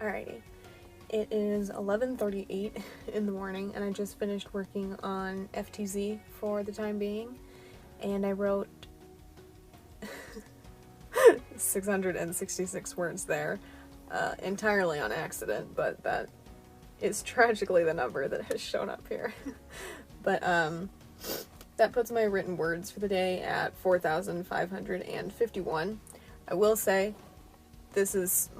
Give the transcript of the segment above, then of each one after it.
Alrighty. It is 11:38 in the morning, and I just finished working on FTZ for the time being, and I wrote 666 words there, entirely on accident, but that is tragically the number that has shown up here. But that puts my written words for the day at 4,551. I will say this is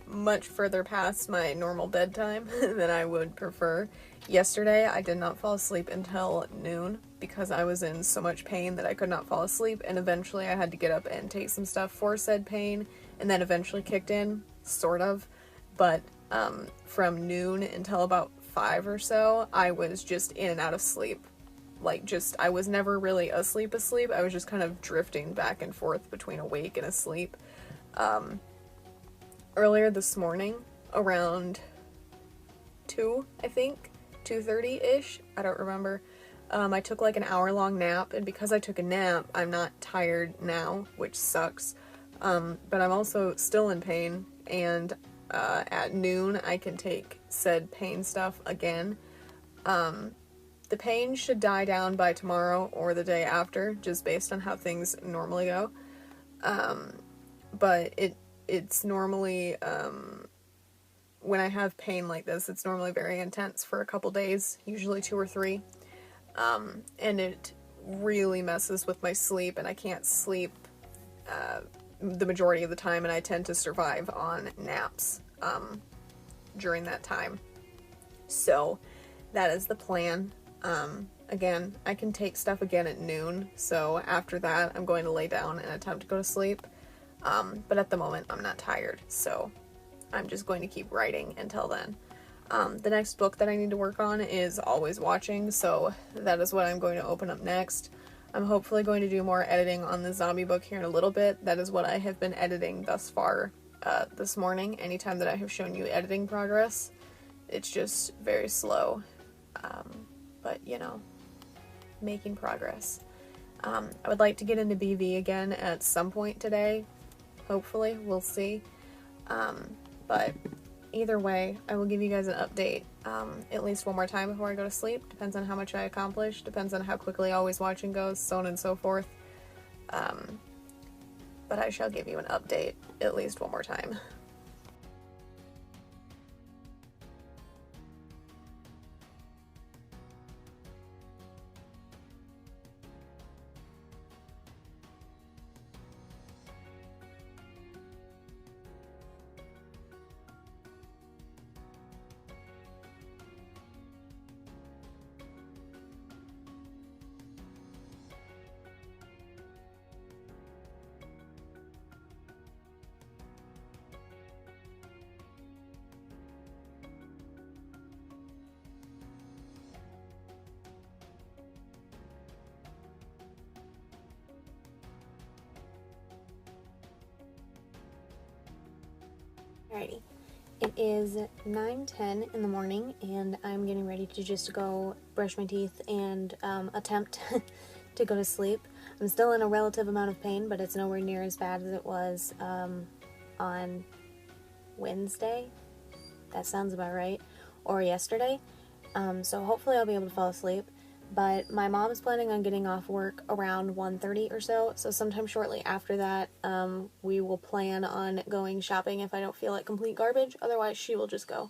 much further past my normal bedtime than I would prefer. Yesterday, I did not fall asleep until noon because I was in so much pain that I could not fall asleep, and eventually I had to get up and take some stuff for said pain, and then eventually kicked in, sort of. But from noon until about 5 or so, I was just in and out of sleep. I was never really asleep. I was just kind of drifting back and forth between awake and asleep. Earlier this morning, around 2, I think, 2:30-ish, I don't remember, I took like an hour-long nap, and because I took a nap, I'm not tired now, which sucks, but I'm also still in pain, and at noon, I can take said pain stuff again. The pain should die down by tomorrow or the day after, just based on how things normally go, but it's normally, when I have pain like this, it's normally very intense for a couple days, usually 2 or 3, and it really messes with my sleep, and I can't sleep, the majority of the time, and I tend to survive on naps, during that time. So, that is the plan. Again, I can take stuff again at noon, so after that, I'm going to lay down and attempt to go to sleep. But at the moment, I'm not tired, so I'm just going to keep writing until then. The next book that I need to work on is Always Watching, so that is what I'm going to open up next. I'm hopefully going to do more editing on the zombie book here in a little bit. That is what I have been editing thus far this morning. Anytime that I have shown you editing progress, it's just very slow, but you know, making progress. I would like to get into BV again at some point today. Hopefully, we'll see. But either way, I will give you guys an update at least one more time before I go to sleep. Depends on how much I accomplish, depends on how quickly Always Watching goes, so on and so forth. But I shall give you an update at least one more time. Alrighty, it is 9:10 in the morning, and I'm getting ready to just go brush my teeth and attempt to go to sleep. I'm still in a relative amount of pain, but it's nowhere near as bad as it was on Wednesday. That sounds about right. Or yesterday. So hopefully I'll be able to fall asleep. But my mom is planning on getting off work around 1:30 or so sometime shortly after that, we will plan on going shopping if I don't feel like complete garbage. Otherwise, she will just go.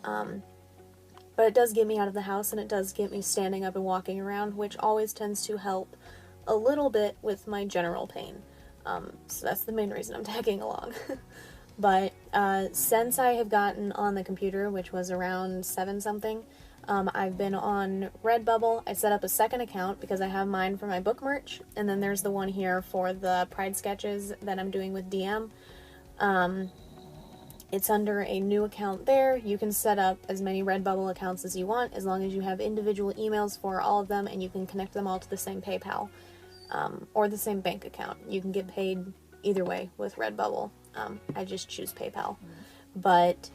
But it does get me out of the house, and it does get me standing up and walking around, which always tends to help a little bit with my general pain. So that's the main reason I'm tagging along. But since I have gotten on the computer, which was around 7-something, I've been on Redbubble. I set up a second account because I have mine for my book merch, and then there's the one here for the Pride sketches that I'm doing with DM. It's under a new account there. You can set up as many Redbubble accounts as you want, as long as you have individual emails for all of them, and you can connect them all to the same PayPal, or the same bank account. You can get paid either way with Redbubble. I just choose PayPal. But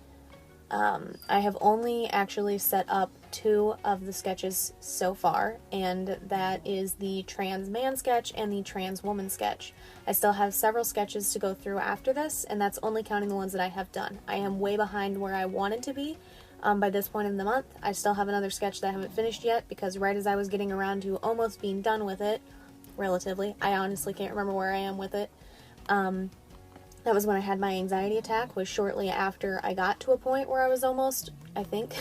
I have only actually set up 2 of the sketches so far, and that is the trans man sketch and the trans woman sketch. I still have several sketches to go through after this, and that's only counting the ones that I have done. I am way behind where I wanted to be by this point in the month. I still have another sketch that I haven't finished yet, because right as I was getting around to almost being done with it, relatively, I honestly can't remember where I am with it, that was when I had my anxiety attack, was shortly after I got to a point where I was almost, I think,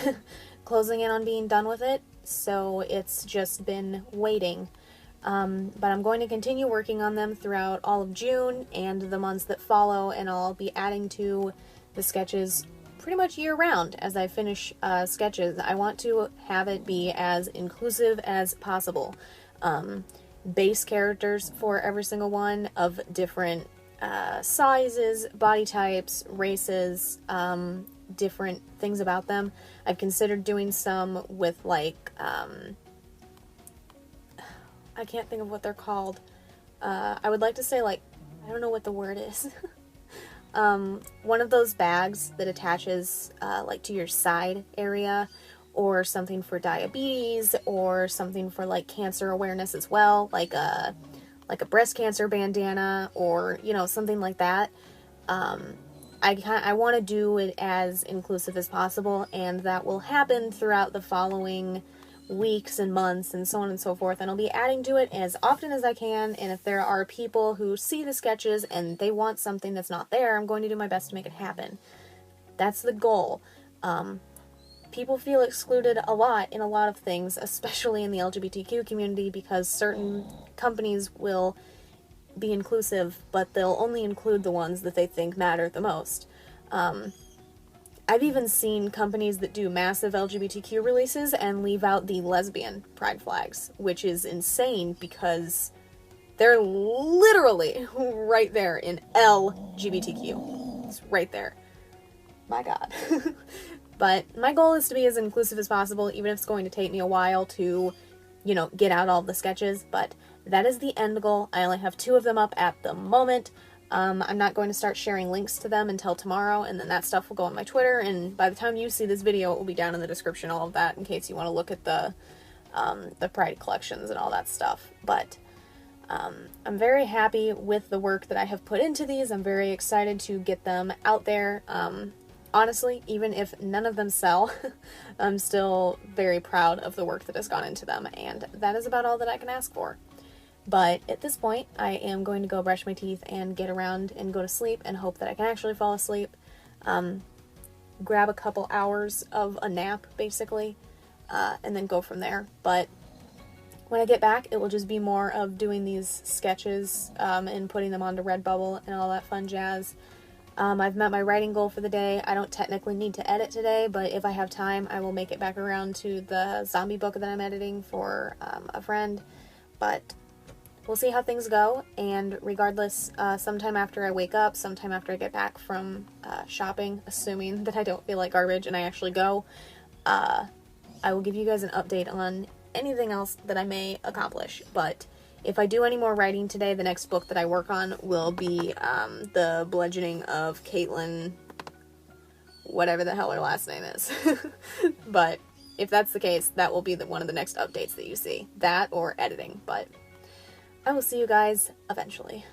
closing in on being done with it, so it's just been waiting. But I'm going to continue working on them throughout all of June and the months that follow, and I'll be adding to the sketches pretty much year-round as I finish sketches. I want to have it be as inclusive as possible. Base characters for every single one of different sizes, body types, races, different things about them. I've considered doing some with, like, I can't think of what they're called. I would like to say, like, I don't know what the word is. One of those bags that attaches, like, to your side area, or something for diabetes, or something for, like, cancer awareness as well, like a breast cancer bandana, or, you know, something like that. I want to do it as inclusive as possible, and that will happen throughout the following weeks and months and so on and so forth, and I'll be adding to it as often as I can, and if there are people who see the sketches and they want something that's not there, I'm going to do my best to make it happen. That's the goal. People feel excluded a lot in a lot of things, especially in the LGBTQ community, because certain companies will be inclusive, but they'll only include the ones that they think matter the most. I've even seen companies that do massive LGBTQ releases and leave out the lesbian pride flags, which is insane because they're literally right there in LGBTQ. It's right there. My God. But my goal is to be as inclusive as possible, even if it's going to take me a while to, you know, get out all the sketches, but that is the end goal. I only have 2 of them up at the moment. I'm not going to start sharing links to them until tomorrow, and then that stuff will go on my Twitter, and by the time you see this video, it will be down in the description, all of that, in case you want to look at the Pride collections and all that stuff. But I'm very happy with the work that I have put into these. I'm very excited to get them out there. Honestly, even if none of them sell, I'm still very proud of the work that has gone into them, and that is about all that I can ask for. But at this point, I am going to go brush my teeth and get around and go to sleep and hope that I can actually fall asleep. Grab a couple hours of a nap, basically, and then go from there. But when I get back, it will just be more of doing these sketches and putting them onto Redbubble and all that fun jazz. I've met my writing goal for the day. I don't technically need to edit today, but if I have time, I will make it back around to the zombie book that I'm editing for a friend. But we'll see how things go, and regardless, sometime after I wake up, sometime after I get back from shopping, assuming that I don't feel like garbage and I actually go, I will give you guys an update on anything else that I may accomplish. But if I do any more writing today, the next book that I work on will be The Bludgeoning of Caitlin, whatever the hell her last name is. But if that's the case, that will be one of the next updates that you see. That or editing, but I will see you guys eventually.